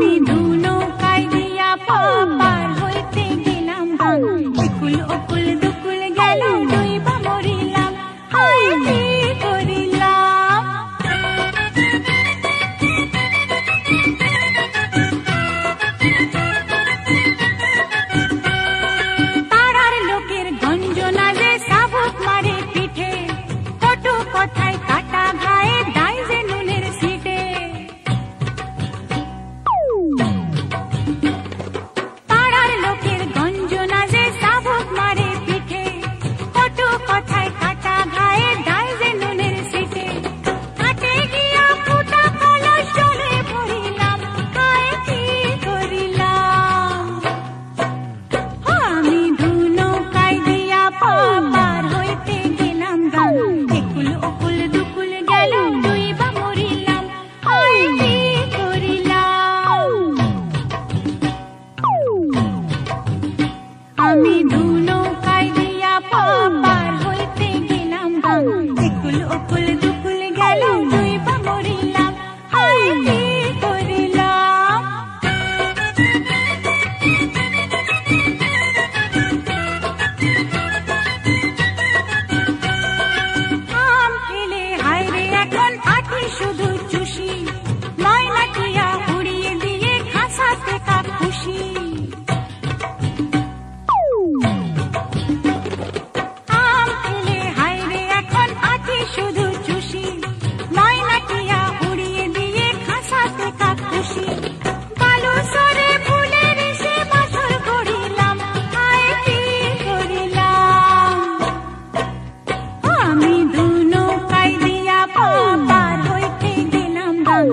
আমি দু নৌকায় দিয়া পার হইতে গেলাম গান, একুল ওকুল দুকুল গেল ডুইবা মরিলাম, হায় কি করিলাম। পাড়ার লোকের গঞ্জনা যে সাবুক মারে পিঠে, কটু কথায় কাটা ঘায়ে দায় যে নুনের সিটে। পাড়ার লোকের গঞ্জনা যে সাবুক মারে পিঠে, কটু কথায় কাটা ঘায়ে দায় যে নুনের সিটে। হাটে গিয়া ফুটা কলস জলে ভরিলাম, হায় কি করিলাম। আমি দু নৌকায় দিয়া পার হইতে গেলাম গান, একুল ওকুল দুকুল গেল ডুইবা মরিলাম, হায় কি করিলাম। আমি দু নৌকায় দিয়া পার হইতে গেলাম গান, একুল ওকুল দুকুল গেল ডুইবা মরিলাম, হায় কি করিলাম। আম খেলে হায়রে এখন আটি শুধু চুষি, ময়নাটিয়া উড়িয়ে দিয়ে খাসাতে কাকুশি। আম খেলে হায়রে এখন আটি শুধু চুষি, ময়নাটিয়া উড়িয়ে দিয়ে খাসাতে কাকুশি। বালু সরে ফুলের এসে বাসর করিলাম, হায় কি করিলাম। আমি দু নৌকায় দিয়া পার হইতে গেলাম গান,